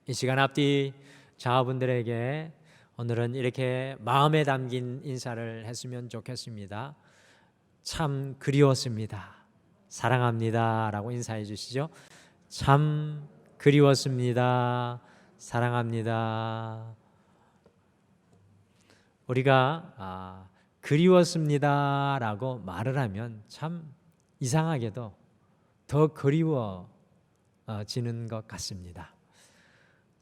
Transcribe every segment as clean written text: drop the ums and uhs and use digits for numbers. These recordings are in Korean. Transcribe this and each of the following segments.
이 시간 앞뒤 자녀분들에게 오늘은 이렇게 마음에 담긴 인사를 했으면 좋겠습니다. 참 그리웠습니다. 사랑합니다 라고 인사해 주시죠. 참 그리웠습니다. 사랑합니다. 우리가 그리웠습니다 라고 말을 하면 참 이상하게도 더 그리워지는 것 같습니다.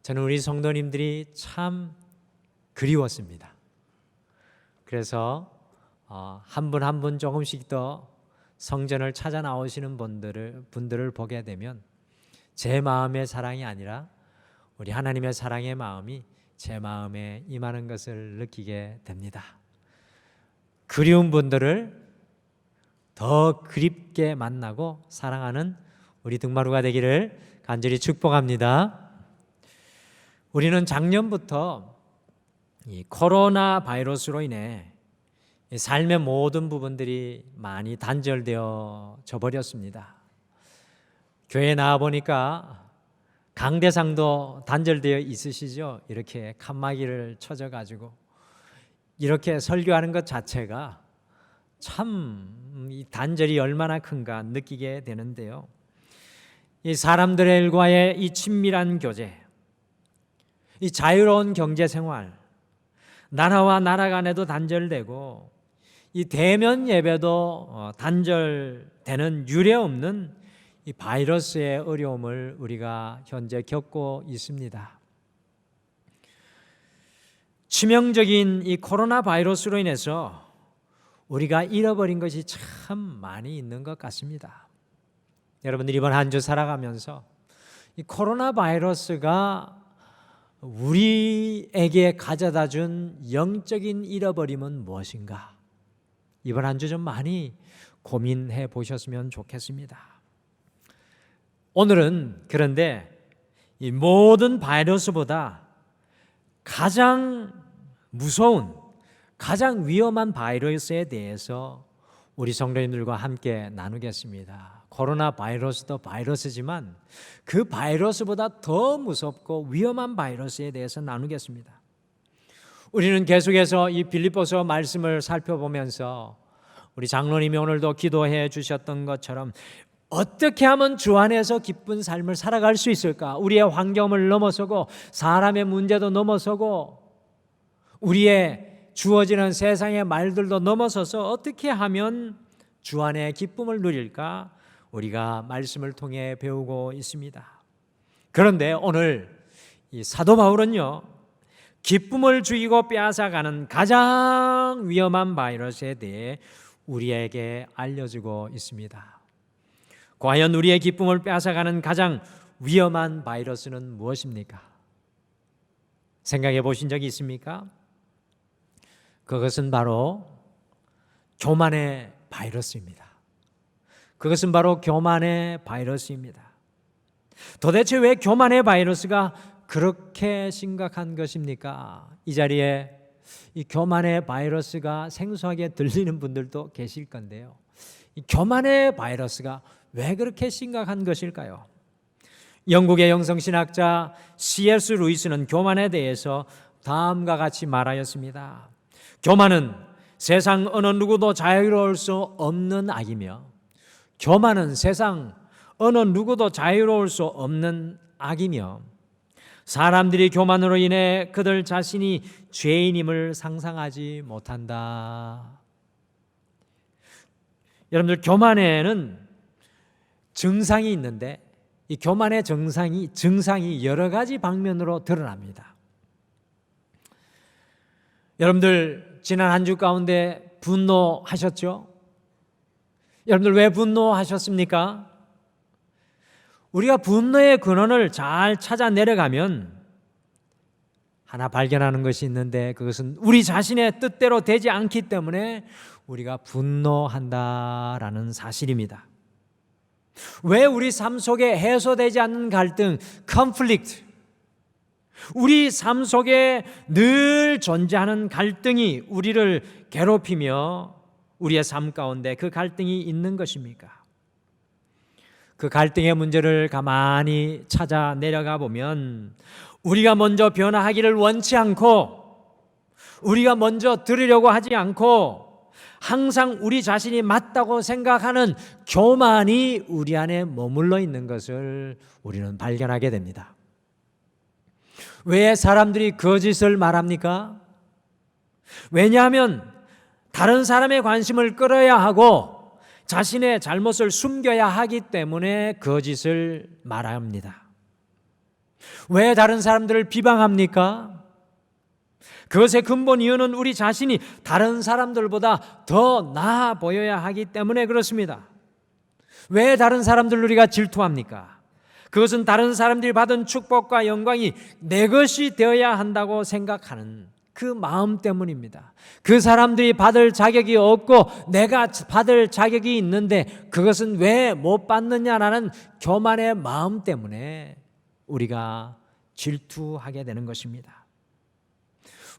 저는 우리 성도님들이 참 그리웠습니다. 그래서 한 분 한 분 조금씩 더 성전을 찾아 나오시는 분들을 보게 되면 제 마음의 사랑이 아니라 우리 하나님의 사랑의 마음이 제 마음에 임하는 것을 느끼게 됩니다. 그리운 분들을 더 그립게 만나고 사랑하는 우리 등마루가 되기를 간절히 축복합니다. 우리는 작년부터 이 코로나 바이러스로 인해 삶의 모든 부분들이 많이 단절되어 버렸습니다. 교회에 나와 보니까 강대상도 단절되어 있으시죠? 이렇게 칸막이를 쳐져 가지고 이렇게 설교하는 것 자체가 참 이 단절이 얼마나 큰가 느끼게 되는데요. 이 사람들과의 이 친밀한 교제, 이 자유로운 경제 생활, 나라와 나라 간에도 단절되고 이 대면 예배도 단절되는 유례없는 이 바이러스의 어려움을 우리가 현재 겪고 있습니다. 치명적인 이 코로나 바이러스로 인해서 우리가 잃어버린 것이 참 많이 있는 것 같습니다. 여러분들 이번 한 주 살아가면서 이 코로나 바이러스가 우리에게 가져다 준 영적인 잃어버림은 무엇인가? 이번 한 주 좀 많이 고민해 보셨으면 좋겠습니다. 오늘은 그런데 이 모든 바이러스보다 가장 무서운, 가장 위험한 바이러스에 대해서 우리 성도님들과 함께 나누겠습니다. 코로나 바이러스도 바이러스지만 그 바이러스보다 더 무섭고 위험한 바이러스에 대해서 나누겠습니다. 우리는 계속해서 이 빌립보서 말씀을 살펴보면서 우리 장로님이 오늘도 기도해 주셨던 것처럼 어떻게 하면 주 안에서 기쁜 삶을 살아갈 수 있을까? 우리의 환경을 넘어서고 사람의 문제도 넘어서고 우리의 주어지는 세상의 말들도 넘어서서 어떻게 하면 주 안에 기쁨을 누릴까? 우리가 말씀을 통해 배우고 있습니다. 그런데 오늘 이 사도 바울은요, 기쁨을 죽이고 빼앗아가는 가장 위험한 바이러스에 대해 우리에게 알려주고 있습니다. 과연 우리의 기쁨을 빼앗아가는 가장 위험한 바이러스는 무엇입니까? 생각해 보신 적이 있습니까? 그것은 바로 교만의 바이러스입니다. 그것은 바로 교만의 바이러스입니다. 도대체 왜 교만의 바이러스가 그렇게 심각한 것입니까? 이 자리에 이 교만의 바이러스가 생소하게 들리는 분들도 계실 건데요. 이 교만의 바이러스가 왜 그렇게 심각한 것일까요? 영국의 영성신학자 C.S. 루이스는 교만에 대해서 다음과 같이 말하였습니다. 교만은 세상 어느 누구도 자유로울 수 없는 악이며 교만은 세상 어느 누구도 자유로울 수 없는 악이며 사람들이 교만으로 인해 그들 자신이 죄인임을 상상하지 못한다. 여러분들 교만에는 증상이 있는데 이 교만의 증상이 여러 가지 방면으로 드러납니다. 여러분들 지난 한 주 가운데 분노하셨죠? 여러분들 왜 분노하셨습니까? 우리가 분노의 근원을 잘 찾아 내려가면 하나 발견하는 것이 있는데 그것은 우리 자신의 뜻대로 되지 않기 때문에 우리가 분노한다라는 사실입니다. 왜 우리 삶 속에 해소되지 않는 갈등, conflict, 우리 삶 속에 늘 존재하는 갈등이 우리를 괴롭히며 우리의 삶 가운데 그 갈등이 있는 것입니까? 그 갈등의 문제를 가만히 찾아 내려가 보면 우리가 먼저 변화하기를 원치 않고 우리가 먼저 들으려고 하지 않고 항상 우리 자신이 맞다고 생각하는 교만이 우리 안에 머물러 있는 것을 우리는 발견하게 됩니다. 왜 사람들이 거짓을 말합니까? 왜냐하면 다른 사람의 관심을 끌어야 하고 자신의 잘못을 숨겨야 하기 때문에 거짓을 말합니다. 왜 다른 사람들을 비방합니까? 그것의 근본 이유는 우리 자신이 다른 사람들보다 더 나아 보여야 하기 때문에 그렇습니다. 왜 다른 사람들을 우리가 질투합니까? 그것은 다른 사람들이 받은 축복과 영광이 내 것이 되어야 한다고 생각하는 그 마음 때문입니다. 그 사람들이 받을 자격이 없고 내가 받을 자격이 있는데 그것은 왜 못 받느냐라는 교만의 마음 때문에 우리가 질투하게 되는 것입니다.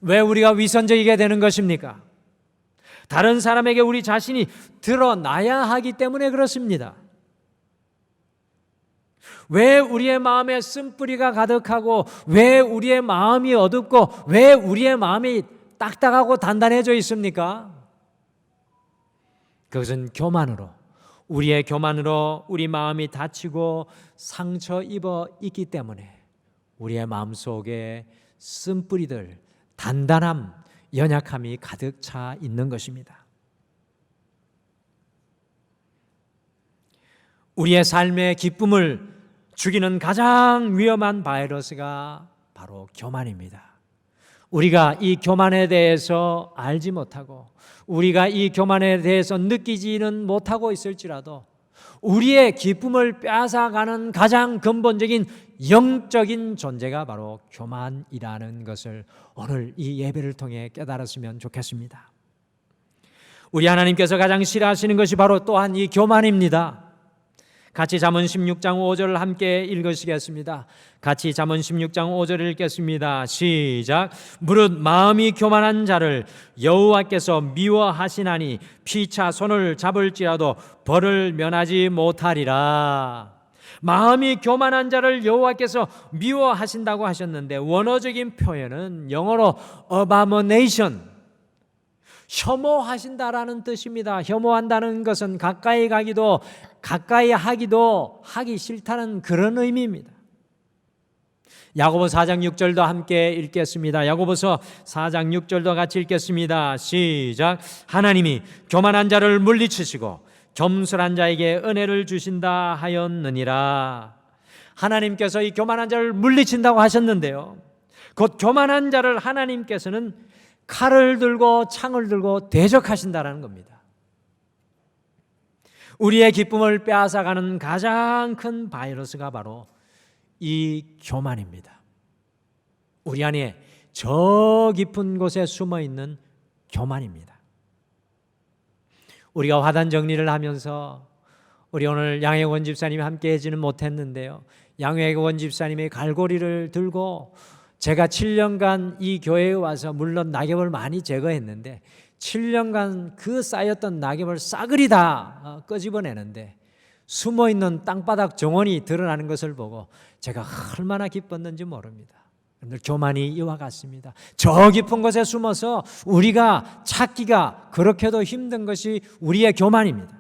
왜 우리가 위선적이게 되는 것입니까? 다른 사람에게 우리 자신이 드러나야 하기 때문에 그렇습니다. 왜 우리의 마음에 쓴뿌리가 가득하고 왜 우리의 마음이 어둡고 왜 우리의 마음이 딱딱하고 단단해져 있습니까? 그것은 교만으로, 우리의 교만으로 우리 마음이 다치고 상처 입어 있기 때문에 우리의 마음속에 쓴뿌리들, 단단함, 연약함이 가득 차 있는 것입니다. 우리의 삶의 기쁨을 죽이는 가장 위험한 바이러스가 바로 교만입니다. 우리가 이 교만에 대해서 알지 못하고 우리가 이 교만에 대해서 느끼지는 못하고 있을지라도 우리의 기쁨을 빼앗아가는 가장 근본적인 영적인 존재가 바로 교만이라는 것을 오늘 이 예배를 통해 깨달았으면 좋겠습니다. 우리 하나님께서 가장 싫어하시는 것이 바로 또한 이 교만입니다. 같이 잠언 16장 5절을 함께 읽으시겠습니다. 같이 잠언 16장 5절을 읽겠습니다. 시작. 무릇 마음이 교만한 자를 여호와께서 미워하시나니 피차 손을 잡을지라도 벌을 면하지 못하리라. 마음이 교만한 자를 여호와께서 미워하신다고 하셨는데 원어적인 표현은 영어로 abomination, 혐오하신다라는 뜻입니다. 혐오한다는 것은 가까이 가기도 가까이 하기도 하기 싫다는 그런 의미입니다. 야고보 4장 6절도 함께 읽겠습니다. 야고보서 4장 6절도 같이 읽겠습니다. 시작. 하나님이 교만한 자를 물리치시고 겸손한 자에게 은혜를 주신다 하였느니라. 하나님께서 이 교만한 자를 물리친다고 하셨는데요, 곧 교만한 자를 하나님께서는 칼을 들고 창을 들고 대적하신다라는 겁니다. 우리의 기쁨을 빼앗아가는 가장 큰 바이러스가 바로 이 교만입니다. 우리 안에 저 깊은 곳에 숨어 있는 교만입니다. 우리가 화단 정리를 하면서 우리 오늘 양혜원 집사님이 함께 해지는 못했는데요, 양혜원 집사님의 갈고리를 들고 제가 7년간 이 교회에 와서 물론 낙엽을 많이 제거했는데 7년간 그 쌓였던 낙엽을 싸그리 다 끄집어내는데 숨어있는 땅바닥 정원이 드러나는 것을 보고 제가 얼마나 기뻤는지 모릅니다. 교만이 이와 같습니다. 저 깊은 곳에 숨어서 우리가 찾기가 그렇게도 힘든 것이 우리의 교만입니다.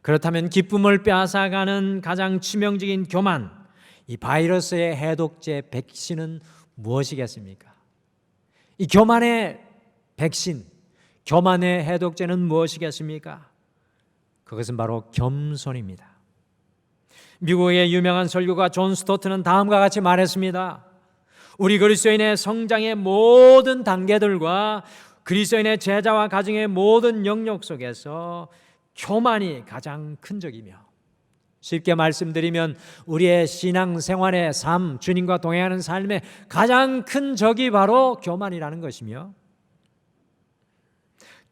그렇다면 기쁨을 빼앗아가는 가장 치명적인 교만, 이 바이러스의 해독제 백신은 무엇이겠습니까? 이 교만의 백신, 교만의 해독제는 무엇이겠습니까? 그것은 바로 겸손입니다. 미국의 유명한 설교가 존 스토트는 다음과 같이 말했습니다. 우리 그리스도인의 성장의 모든 단계들과 그리스도인의 제자와 가정의 모든 영역 속에서 교만이 가장 큰 적이며, 쉽게 말씀드리면 우리의 신앙생활의 삶, 주님과 동행하는 삶의 가장 큰 적이 바로 교만이라는 것이며,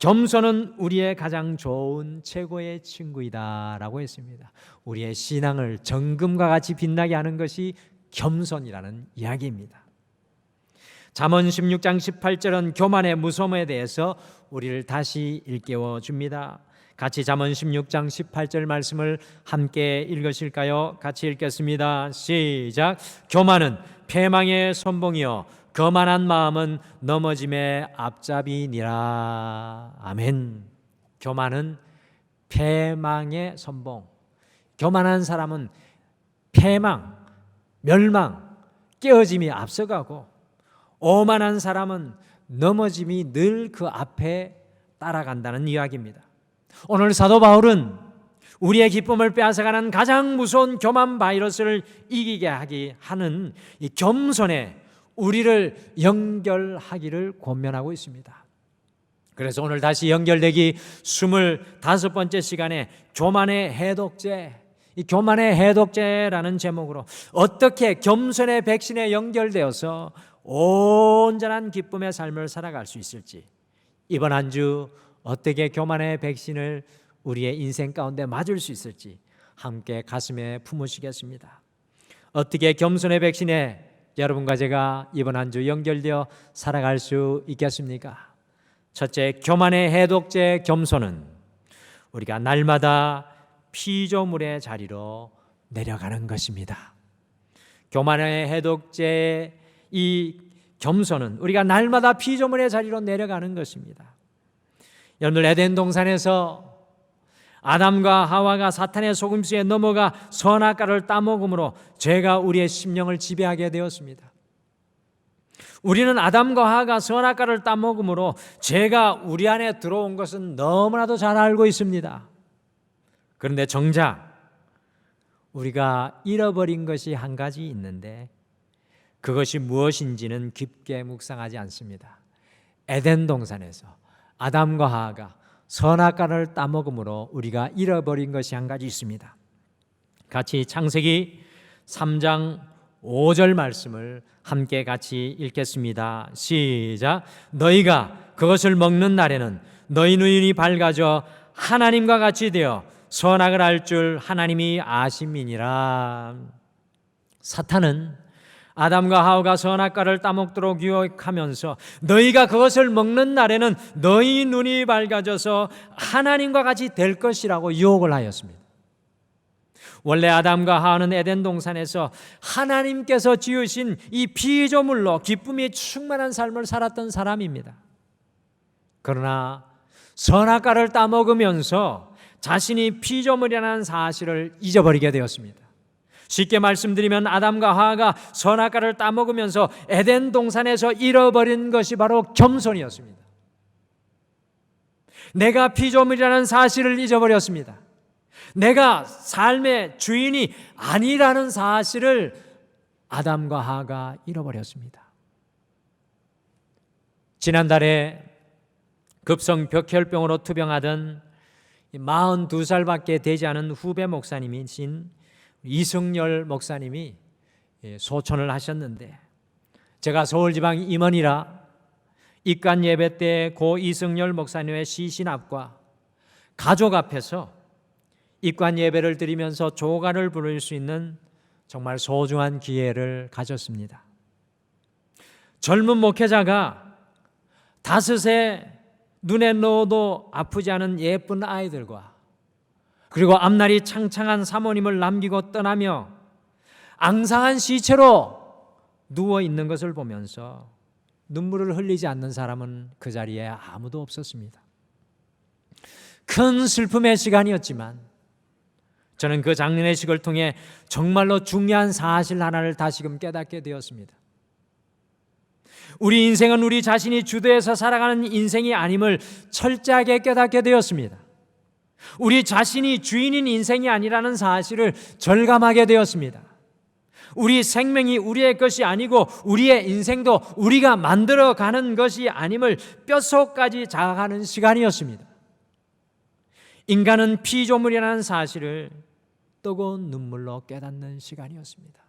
겸손은 우리의 가장 좋은 최고의 친구이다라고 했습니다. 우리의 신앙을 정금과 같이 빛나게 하는 것이 겸손이라는 이야기입니다. 잠언 16장 18절은 교만의 무서움에 대해서 우리를 다시 일깨워 줍니다. 같이 잠언 16장 18절 말씀을 함께 읽으실까요? 같이 읽겠습니다. 시작. 교만은 패망의 선봉이요 거만한 마음은 넘어짐의 앞잡이니라. 아멘. 교만은 패망의 선봉. 교만한 사람은 패망, 멸망, 깨어짐이 앞서가고, 오만한 사람은 넘어짐이 늘 그 앞에 따라간다는 이야기입니다. 오늘 사도 바울은 우리의 기쁨을 빼앗아가는 가장 무서운 교만 바이러스를 이기게 하는 이 겸손에 우리를 연결하기를 권면하고 있습니다. 그래서 오늘 다시 연결되기 25번째 시간에 교만의 해독제, 이 교만의 해독제라는 제목으로 어떻게 겸손의 백신에 연결되어서 온전한 기쁨의 삶을 살아갈 수 있을지, 이번 한 주 어떻게 교만의 백신을 우리의 인생 가운데 맞을 수 있을지 함께 가슴에 품으시겠습니다. 어떻게 겸손의 백신에 여러분과 제가 이번 한 주 연결되어 살아갈 수 있겠습니까? 첫째, 교만의 해독제 겸손은 우리가 날마다 피조물의 자리로 내려가는 것입니다. 교만의 해독제 이 겸손은 우리가 날마다 피조물의 자리로 내려가는 것입니다. 여러분들, 에덴 동산에서 아담과 하와가 사탄의 속임수에 넘어가 선악과를 따먹음으로 죄가 우리의 심령을 지배하게 되었습니다. 우리는 아담과 하와가 선악과를 따먹음으로 죄가 우리 안에 들어온 것은 너무나도 잘 알고 있습니다. 그런데 정작 우리가 잃어버린 것이 한 가지 있는데, 그것이 무엇인지는 깊게 묵상하지 않습니다. 에덴 동산에서 아담과 하와가 선악과를 따먹음으로 우리가 잃어버린 것이 한 가지 있습니다. 같이 창세기 3장 5절 말씀을 함께 같이 읽겠습니다. 시작. 너희가 그것을 먹는 날에는 너희 눈이 밝아져 하나님과 같이 되어 선악을 알 줄 하나님이 아심이니라. 사탄은 아담과 하와가 선악과를 따먹도록 유혹하면서 너희가 그것을 먹는 날에는 너희 눈이 밝아져서 하나님과 같이 될 것이라고 유혹을 하였습니다. 원래 아담과 하와는 에덴 동산에서 하나님께서 지으신 이 피조물로 기쁨이 충만한 삶을 살았던 사람입니다. 그러나 선악과를 따먹으면서 자신이 피조물이라는 사실을 잊어버리게 되었습니다. 쉽게 말씀드리면 아담과 하와가 선악과를 따먹으면서 에덴 동산에서 잃어버린 것이 바로 겸손이었습니다. 내가 피조물이라는 사실을 잊어버렸습니다. 내가 삶의 주인이 아니라는 사실을 아담과 하와가 잃어버렸습니다. 지난달에 급성 벽혈병으로 투병하던 42살밖에 되지 않은 후배 목사님이신 이승열 목사님이 소천을 하셨는데, 제가 서울지방 임원이라 입관 예배 때 고 이승열 목사님의 시신 앞과 가족 앞에서 입관 예배를 드리면서 조가를 부를 수 있는 정말 소중한 기회를 가졌습니다. 젊은 목회자가 5에 눈에 넣어도 아프지 않은 예쁜 아이들과, 그리고 앞날이 창창한 사모님을 남기고 떠나며 앙상한 시체로 누워 있는 것을 보면서 눈물을 흘리지 않는 사람은 그 자리에 아무도 없었습니다. 큰 슬픔의 시간이었지만 저는 그 장례식을 통해 정말로 중요한 사실 하나를 다시금 깨닫게 되었습니다. 우리 인생은 우리 자신이 주도해서 살아가는 인생이 아님을 철저하게 깨닫게 되었습니다. 우리 자신이 주인인 인생이 아니라는 사실을 절감하게 되었습니다. 우리 생명이 우리의 것이 아니고 우리의 인생도 우리가 만들어가는 것이 아님을 뼛속까지 자각하는 시간이었습니다. 인간은 피조물이라는 사실을 뜨거운 눈물로 깨닫는 시간이었습니다.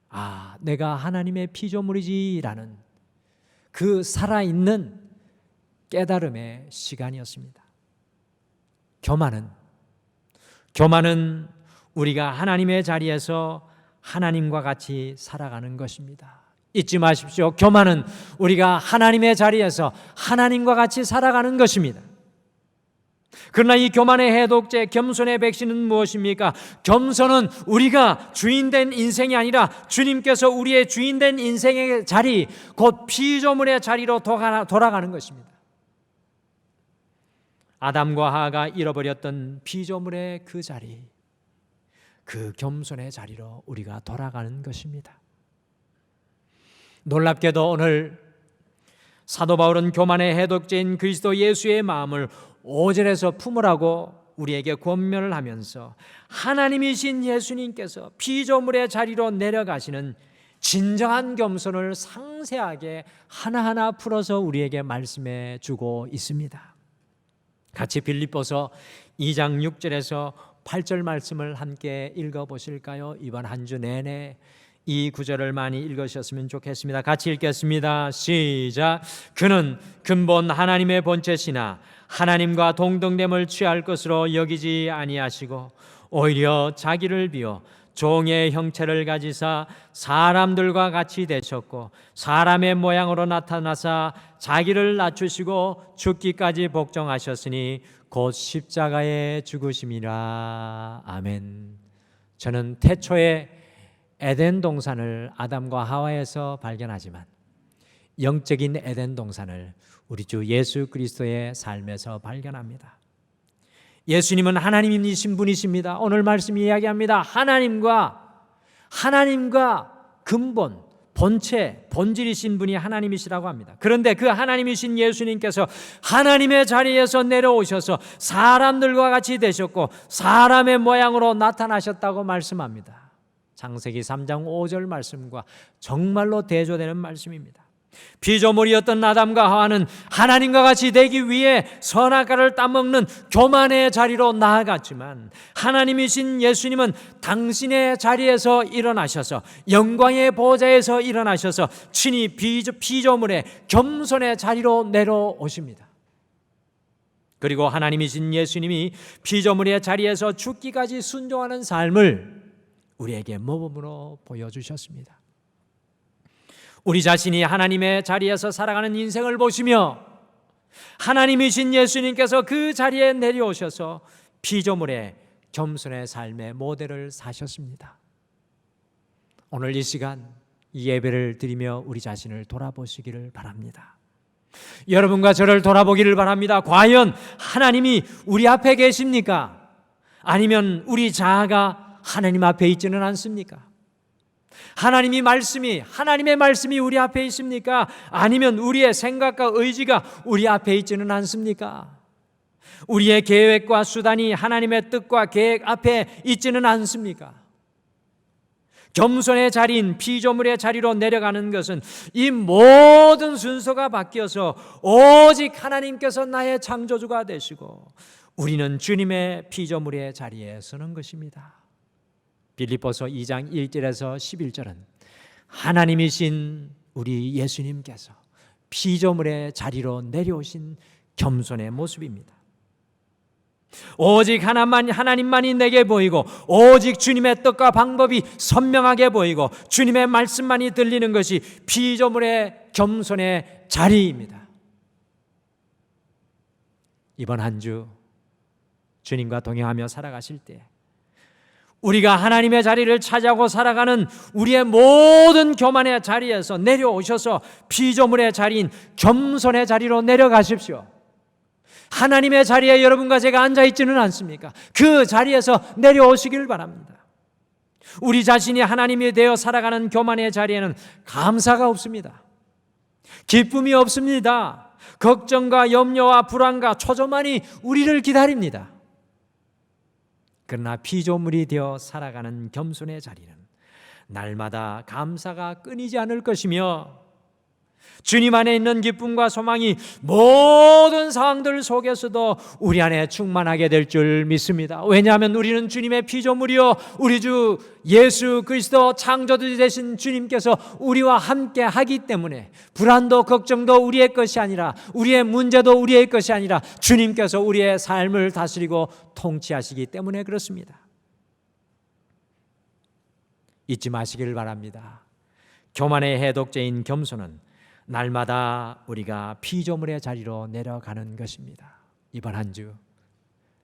아, 내가 하나님의 피조물이지라는 그 살아있는 깨달음의 시간이었습니다. 교만은 우리가 하나님의 자리에서 하나님과 같이 살아가는 것입니다. 잊지 마십시오. 교만은 우리가 하나님의 자리에서 하나님과 같이 살아가는 것입니다. 그러나 이 교만의 해독제, 겸손의 백신은 무엇입니까? 겸손은 우리가 주인된 인생이 아니라 주님께서 우리의 주인된 인생의 자리, 곧 피조물의 자리로 돌아가는 것입니다. 아담과 하와가 잃어버렸던 피조물의 그 자리, 그 겸손의 자리로 우리가 돌아가는 것입니다. 놀랍게도 오늘 사도 바울은 교만의 해독제인 그리스도 예수의 마음을 5절에서 품으라고 우리에게 권면을 하면서 하나님이신 예수님께서 피조물의 자리로 내려가시는 진정한 겸손을 상세하게 하나하나 풀어서 우리에게 말씀해 주고 있습니다. 같이 빌립보서 2장 6절에서 8절 말씀을 함께 읽어보실까요? 이번 한 주 내내 이 구절을 많이 읽으셨으면 좋겠습니다. 같이 읽겠습니다. 시작. 그는 근본 하나님의 본체시나 하나님과 동등됨을 취할 것으로 여기지 아니하시고 오히려 자기를 비워 종의 형체를 가지사 사람들과 같이 되셨고 사람의 모양으로 나타나사 자기를 낮추시고 죽기까지 복종하셨으니 곧 십자가에 죽으심이라. 아멘. 저는 태초에 에덴 동산을 아담과 하와에서 발견하지만 영적인 에덴 동산을 우리 주 예수 그리스도의 삶에서 발견합니다. 예수님은 하나님이신 분이십니다. 오늘 말씀이 이야기합니다. 하나님과 근본, 본체, 본질이신 분이 하나님이시라고 합니다. 그런데 그 하나님이신 예수님께서 하나님의 자리에서 내려오셔서 사람들과 같이 되셨고 사람의 모양으로 나타나셨다고 말씀합니다. 창세기 3장 5절 말씀과 정말로 대조되는 말씀입니다. 피조물이었던 아담과 하와는 하나님과 같이 되기 위해 선악과를 따먹는 교만의 자리로 나아갔지만 하나님이신 예수님은 당신의 자리에서 일어나셔서 영광의 보좌에서 일어나셔서 친히 피조물의 겸손의 자리로 내려오십니다. 그리고 하나님이신 예수님이 피조물의 자리에서 죽기까지 순종하는 삶을 우리에게 모범으로 보여주셨습니다. 우리 자신이 하나님의 자리에서 살아가는 인생을 보시며 하나님이신 예수님께서 그 자리에 내려오셔서 피조물의 겸손의 삶의 모델을 사셨습니다. 오늘 이 시간 이 예배를 드리며 우리 자신을 돌아보시기를 바랍니다. 여러분과 저를 돌아보기를 바랍니다. 과연 하나님이 우리 앞에 계십니까? 아니면 우리 자아가 하나님 앞에 있지는 않습니까? 하나님의 말씀이 우리 앞에 있습니까? 아니면 우리의 생각과 의지가 우리 앞에 있지는 않습니까? 우리의 계획과 수단이 하나님의 뜻과 계획 앞에 있지는 않습니까? 겸손의 자리인 피조물의 자리로 내려가는 것은 이 모든 순서가 바뀌어서 오직 하나님께서 나의 창조주가 되시고 우리는 주님의 피조물의 자리에 서는 것입니다. 빌립보서 2장 1절에서 11절은 하나님이신 우리 예수님께서 피조물의 자리로 내려오신 겸손의 모습입니다. 오직 하나님만이 내게 보이고 오직 주님의 뜻과 방법이 선명하게 보이고 주님의 말씀만이 들리는 것이 피조물의 겸손의 자리입니다. 이번 한 주 주님과 동행하며 살아가실 때 우리가 하나님의 자리를 차지하고 살아가는 우리의 모든 교만의 자리에서 내려오셔서 피조물의 자리인 겸손의 자리로 내려가십시오. 하나님의 자리에 여러분과 제가 앉아있지는 않습니까? 그 자리에서 내려오시길 바랍니다. 우리 자신이 하나님이 되어 살아가는 교만의 자리에는 감사가 없습니다. 기쁨이 없습니다. 걱정과 염려와 불안과 초조만이 우리를 기다립니다. 그러나 피조물이 되어 살아가는 겸손의 자리는 날마다 감사가 끊이지 않을 것이며 주님 안에 있는 기쁨과 소망이 모든 상황들 속에서도 우리 안에 충만하게 될 줄 믿습니다. 왜냐하면 우리는 주님의 피조물이요 우리 주 예수 그리스도 창조주 되신 주님께서 우리와 함께 하기 때문에 불안도 걱정도 우리의 것이 아니라 우리의 문제도 우리의 것이 아니라 주님께서 우리의 삶을 다스리고 통치하시기 때문에 그렇습니다. 잊지 마시기를 바랍니다. 교만의 해독제인 겸손은 날마다 우리가 피조물의 자리로 내려가는 것입니다. 이번 한 주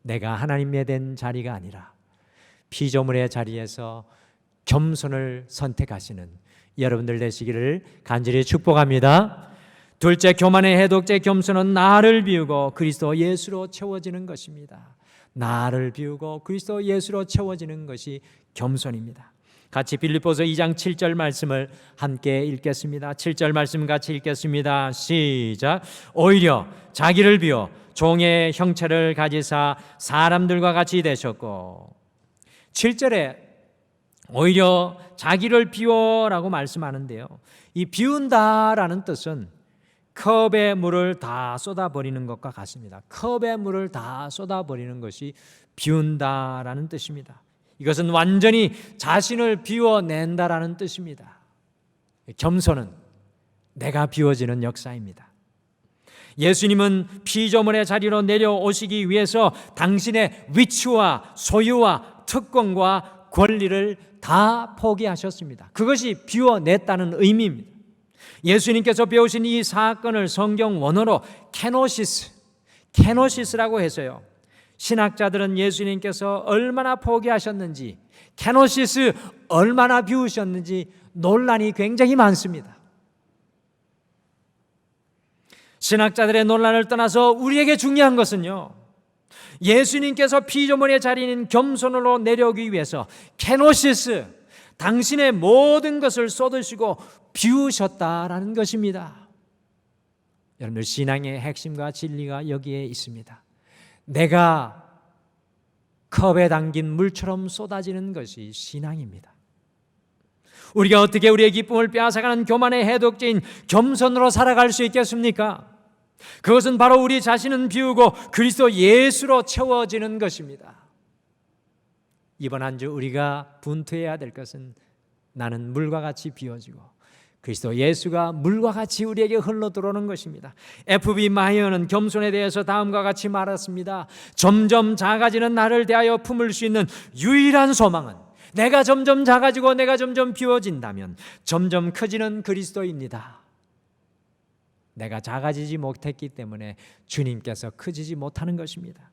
내가 하나님의 된 자리가 아니라 피조물의 자리에서 겸손을 선택하시는 여러분들 되시기를 간절히 축복합니다. 둘째, 교만의 해독제 겸손은 나를 비우고 그리스도 예수로 채워지는 것입니다. 나를 비우고 그리스도 예수로 채워지는 것이 겸손입니다. 같이 빌립보서 2장 7절 말씀을 함께 읽겠습니다. 7절 말씀 같이 읽겠습니다. 시작. 오히려 자기를 비워 종의 형체를 가지사 사람들과 같이 되셨고, 7절에 오히려 자기를 비워라고 말씀하는데요, 이 비운다라는 뜻은 컵에 물을 다 쏟아버리는 것과 같습니다. 컵에 물을 다 쏟아버리는 것이 비운다라는 뜻입니다. 이것은 완전히 자신을 비워낸다라는 뜻입니다. 겸손은 내가 비워지는 역사입니다. 예수님은 피조물의 자리로 내려오시기 위해서 당신의 위치와 소유와 특권과 권리를 다 포기하셨습니다. 그것이 비워냈다는 의미입니다. 예수님께서 배우신 이 사건을 성경 원어로 케노시스라고 해서요, 신학자들은 예수님께서 얼마나 포기하셨는지, 케노시스 얼마나 비우셨는지 논란이 굉장히 많습니다. 신학자들의 논란을 떠나서 우리에게 중요한 것은요, 예수님께서 피조물의 자리인 겸손으로 내려오기 위해서 케노시스, 당신의 모든 것을 쏟으시고 비우셨다라는 것입니다. 여러분들, 신앙의 핵심과 진리가 여기에 있습니다. 내가 컵에 담긴 물처럼 쏟아지는 것이 신앙입니다. 우리가 어떻게 우리의 기쁨을 빼앗아가는 교만의 해독제인 겸손으로 살아갈 수 있겠습니까? 그것은 바로 우리 자신은 비우고 그리스도 예수로 채워지는 것입니다. 이번 한 주 우리가 분투해야 될 것은 나는 물과 같이 비워지고 그리스도 예수가 물과 같이 우리에게 흘러 들어오는 것입니다. F.B. 마이어는 겸손에 대해서 다음과 같이 말했습니다. 점점 작아지는 나를 대하여 품을 수 있는 유일한 소망은 내가 점점 작아지고 내가 점점 비워진다면 점점 커지는 그리스도입니다. 내가 작아지지 못했기 때문에 주님께서 커지지 못하는 것입니다.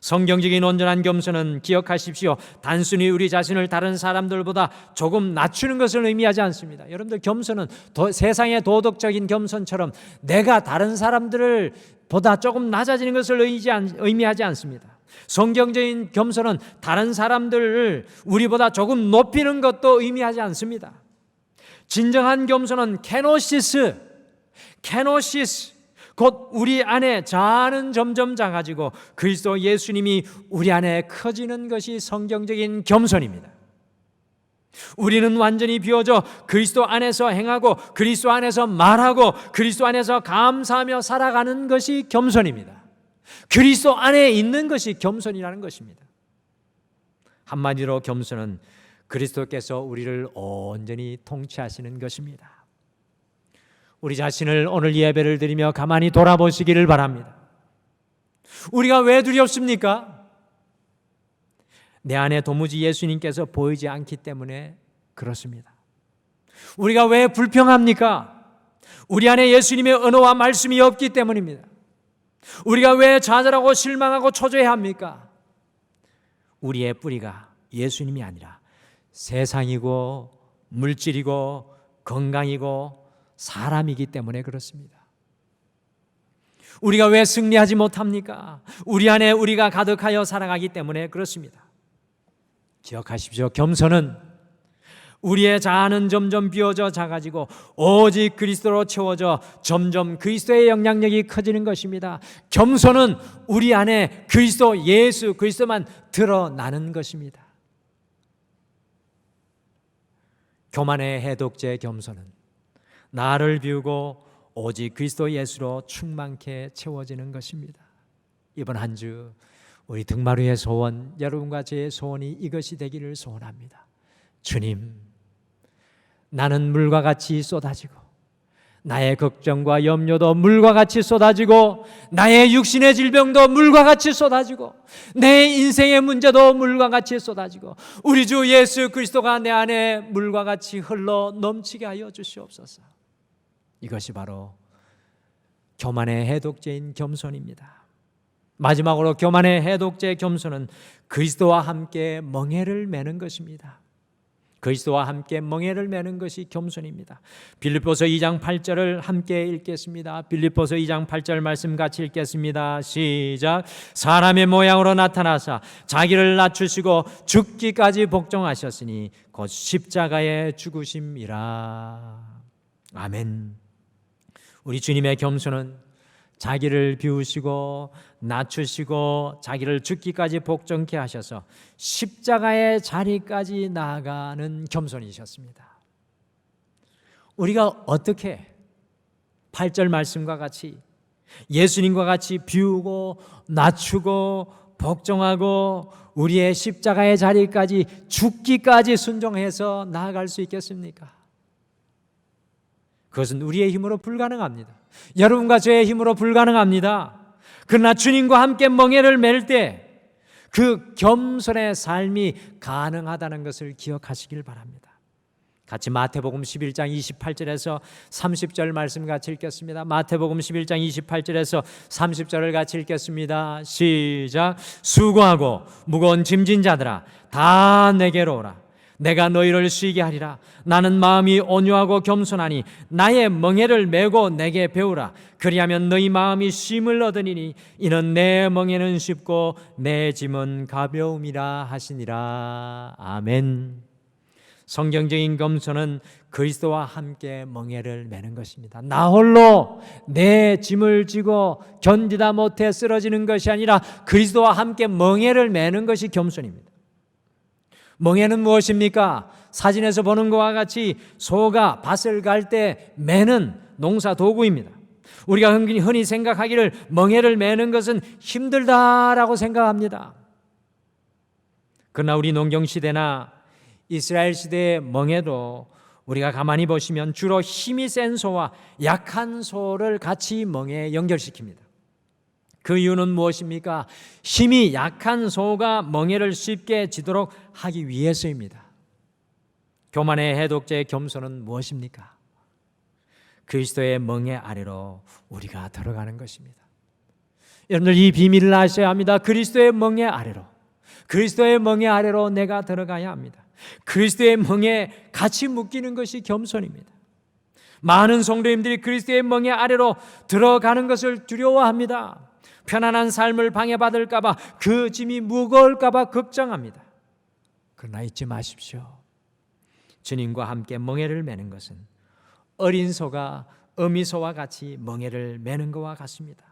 성경적인 온전한 겸손은, 기억하십시오, 단순히 우리 자신을 다른 사람들보다 조금 낮추는 것을 의미하지 않습니다. 여러분들, 겸손은 세상의 도덕적인 겸손처럼 내가 다른 사람들을 보다 조금 낮아지는 것을 의미하지 않습니다. 성경적인 겸손은 다른 사람들을 우리보다 조금 높이는 것도 의미하지 않습니다. 진정한 겸손은 케노시스, 곧 우리 안에 자아는 점점 작아지고 그리스도 예수님이 우리 안에 커지는 것이 성경적인 겸손입니다. 우리는 완전히 비워져 그리스도 안에서 행하고 그리스도 안에서 말하고 그리스도 안에서 감사하며 살아가는 것이 겸손입니다. 그리스도 안에 있는 것이 겸손이라는 것입니다. 한마디로 겸손은 그리스도께서 우리를 온전히 통치하시는 것입니다. 우리 자신을 오늘 예배를 드리며 가만히 돌아보시기를 바랍니다. 우리가 왜 두렵습니까? 내 안에 도무지 예수님께서 보이지 않기 때문에 그렇습니다. 우리가 왜 불평합니까? 우리 안에 예수님의 언어와 말씀이 없기 때문입니다. 우리가 왜 좌절하고 실망하고 초조해합니까? 우리의 뿌리가 예수님이 아니라 세상이고 물질이고 건강이고 사람이기 때문에 그렇습니다. 우리가 왜 승리하지 못합니까? 우리 안에 우리가 가득하여 살아가기 때문에 그렇습니다. 기억하십시오. 겸손은 우리의 자아는 점점 비워져 작아지고 오직 그리스도로 채워져 점점 그리스도의 영향력이 커지는 것입니다. 겸손은 우리 안에 그리스도 예수 그리스도만 드러나는 것입니다. 교만의 해독제 겸손은 나를 비우고 오직 그리스도 예수로 충만케 채워지는 것입니다. 이번 한 주 우리 등마루의 소원, 여러분과 제 소원이 이것이 되기를 소원합니다. 주님, 나는 물과 같이 쏟아지고 나의 걱정과 염려도 물과 같이 쏟아지고 나의 육신의 질병도 물과 같이 쏟아지고 내 인생의 문제도 물과 같이 쏟아지고 우리 주 예수 그리스도가 내 안에 물과 같이 흘러 넘치게 하여 주시옵소서. 이것이 바로 교만의 해독제인 겸손입니다. 마지막으로 교만의 해독제 겸손은 그리스도와 함께 멍에를 매는 것입니다. 그리스도와 함께 멍에를 매는 것이 겸손입니다. 빌립보서 2장 8절을 함께 읽겠습니다. 빌립보서 2장 8절 말씀 같이 읽겠습니다. 시작. 사람의 모양으로 나타나사 자기를 낮추시고 죽기까지 복종하셨으니 곧 십자가에 죽으심이라. 아멘. 우리 주님의 겸손은 자기를 비우시고 낮추시고 자기를 죽기까지 복종케 하셔서 십자가의 자리까지 나아가는 겸손이셨습니다. 우리가 어떻게 8절 말씀과 같이 예수님과 같이 비우고 낮추고 복종하고 우리의 십자가의 자리까지 죽기까지 순종해서 나아갈 수 있겠습니까? 그것은 우리의 힘으로 불가능합니다. 여러분과 저의 힘으로 불가능합니다. 그러나 주님과 함께 멍에를 맬 때 그 겸손의 삶이 가능하다는 것을 기억하시길 바랍니다. 같이 마태복음 11장 28절에서 30절 말씀 같이 읽겠습니다. 마태복음 11장 28절에서 30절을 같이 읽겠습니다. 시작. 수고하고 무거운 짐진 자들아 다 내게로 오라. 내가 너희를 쉬게 하리라. 나는 마음이 온유하고 겸손하니 나의 멍에를 메고 내게 배우라. 그리하면 너희 마음이 쉼을 얻으리니 이는 내 멍에는 쉽고 내 짐은 가벼움이라 하시니라. 아멘. 성경적인 겸손은 그리스도와 함께 멍에를 매는 것입니다. 나 홀로 내 짐을 지고 견디다 못해 쓰러지는 것이 아니라 그리스도와 함께 멍에를 매는 것이 겸손입니다. 멍에는 무엇입니까? 사진에서 보는 것과 같이 소가 밭을 갈 때 매는 농사 도구입니다. 우리가 흔히 생각하기를 멍에를 매는 것은 힘들다라고 생각합니다. 그러나 우리 농경시대나 이스라엘 시대의 멍에도 우리가 가만히 보시면 주로 힘이 센 소와 약한 소를 같이 멍에 연결시킵니다. 그 이유는 무엇입니까? 힘이 약한 소가 멍에를 쉽게 지도록 하기 위해서입니다. 교만의 해독제의 겸손은 무엇입니까? 그리스도의 멍에 아래로 우리가 들어가는 것입니다. 여러분들 이 비밀을 아셔야 합니다. 그리스도의 멍에 아래로, 그리스도의 멍에 아래로 내가 들어가야 합니다. 그리스도의 멍에 같이 묶이는 것이 겸손입니다. 많은 성도님들이 그리스도의 멍에 아래로 들어가는 것을 두려워합니다. 편안한 삶을 방해받을까 봐, 그 짐이 무거울까 봐 걱정합니다. 그러나 잊지 마십시오. 주님과 함께 멍에를 매는 것은 어린 소가 어미소와 같이 멍에를 매는 것과 같습니다.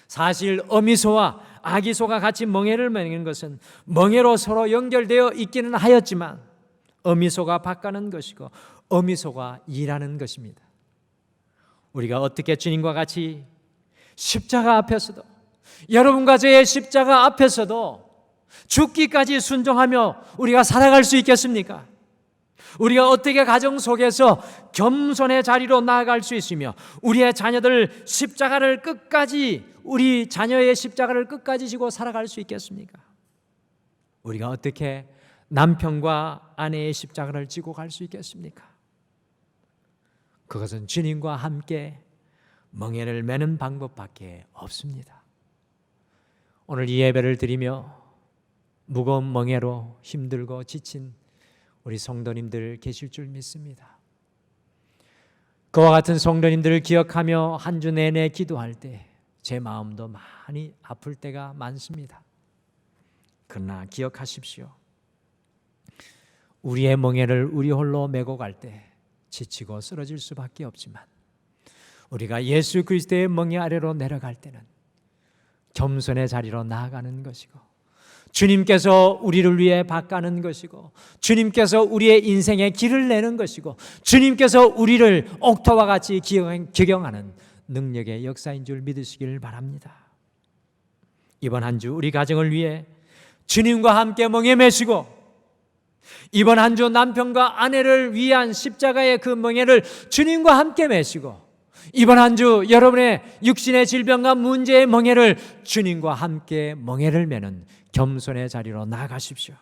사실 어미소와 아기소가 같이 멍에를 매는 것은 멍에로 서로 연결되어 있기는 하였지만 어미소가 밭가는 것이고 어미소가 일하는 것입니다. 우리가 어떻게 주님과 같이 십자가 앞에서도, 여러분과 저의 십자가 앞에서도 죽기까지 순종하며 우리가 살아갈 수 있겠습니까? 우리가 어떻게 가정 속에서 겸손의 자리로 나아갈 수 있으며 우리의 자녀들 십자가를 끝까지, 우리 자녀의 십자가를 끝까지 지고 살아갈 수 있겠습니까? 우리가 어떻게 남편과 아내의 십자가를 지고 갈 수 있겠습니까? 그것은 주님과 함께 멍에를 매는 방법밖에 없습니다. 오늘 이 예배를 드리며 무거운 멍에로 힘들고 지친 우리 성도님들 계실 줄 믿습니다. 그와 같은 성도님들을 기억하며 한 주 내내 기도할 때 제 마음도 많이 아플 때가 많습니다. 그러나 기억하십시오. 우리의 멍에를 우리 홀로 메고 갈 때 지치고 쓰러질 수밖에 없지만 우리가 예수 그리스도의 멍에 아래로 내려갈 때는 겸손의 자리로 나아가는 것이고 주님께서 우리를 위해 밭가는 것이고 주님께서 우리의 인생의 길을 내는 것이고 주님께서 우리를 옥토와 같이 기경하는 능력의 역사인 줄 믿으시길 바랍니다. 이번 한 주 우리 가정을 위해 주님과 함께 멍에 매시고 이번 한 주 남편과 아내를 위한 십자가의 그 멍에를 주님과 함께 매시고 이번 한 주 여러분의 육신의 질병과 문제의 멍에를 주님과 함께 멍에를 매는 겸손의 자리로 나아가십시오.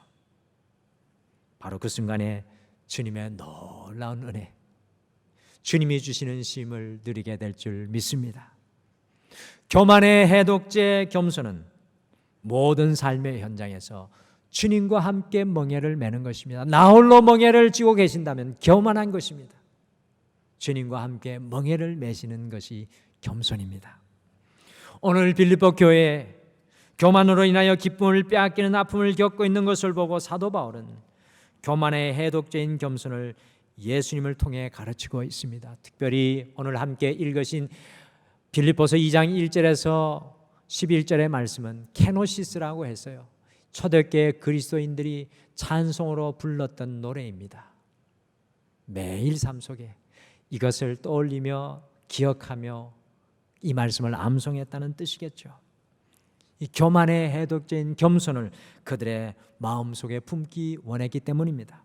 바로 그 순간에 주님의 놀라운 은혜, 주님이 주시는 쉼을 누리게 될 줄 믿습니다. 교만의 해독제 겸손은 모든 삶의 현장에서 주님과 함께 멍에를 매는 것입니다. 나 홀로 멍에를 쥐고 계신다면 교만한 것입니다. 주님과 함께 멍에를 매시는 것이 겸손입니다. 오늘 빌립보 교회에 교만으로 인하여 기쁨을 빼앗기는 아픔을 겪고 있는 것을 보고 사도 바울은 교만의 해독제인 겸손을 예수님을 통해 가르치고 있습니다. 특별히 오늘 함께 읽으신 빌립보서 2장 1절에서 11절의 말씀은 케노시스라고 했어요. 초대교회 그리스도인들이 찬송으로 불렀던 노래입니다. 매일 삶 속에 이것을 떠올리며 기억하며 이 말씀을 암송했다는 뜻이겠죠. 이 교만의 해독제인 겸손을 그들의 마음속에 품기 원했기 때문입니다.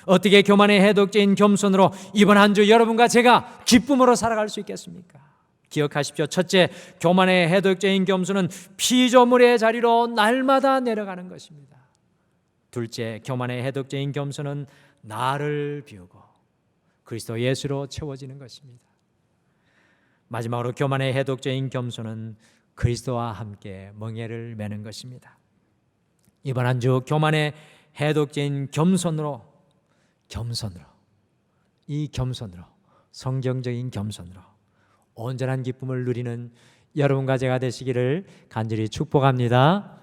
어떻게 교만의 해독제인 겸손으로 이번 한 주 여러분과 제가 기쁨으로 살아갈 수 있겠습니까? 기억하십시오. 첫째, 교만의 해독제인 겸손은 피조물의 자리로 날마다 내려가는 것입니다. 둘째, 교만의 해독제인 겸손은 나를 비우고 그리스도 예수로 채워지는 것입니다. 마지막으로 교만의 해독제인 겸손은 그리스도와 함께 멍에를 매는 것입니다. 이번 한 주 교만의 해독제인 겸손으로 이 겸손으로 성경적인 겸손으로 온전한 기쁨을 누리는 여러분과 제가 되시기를 간절히 축복합니다.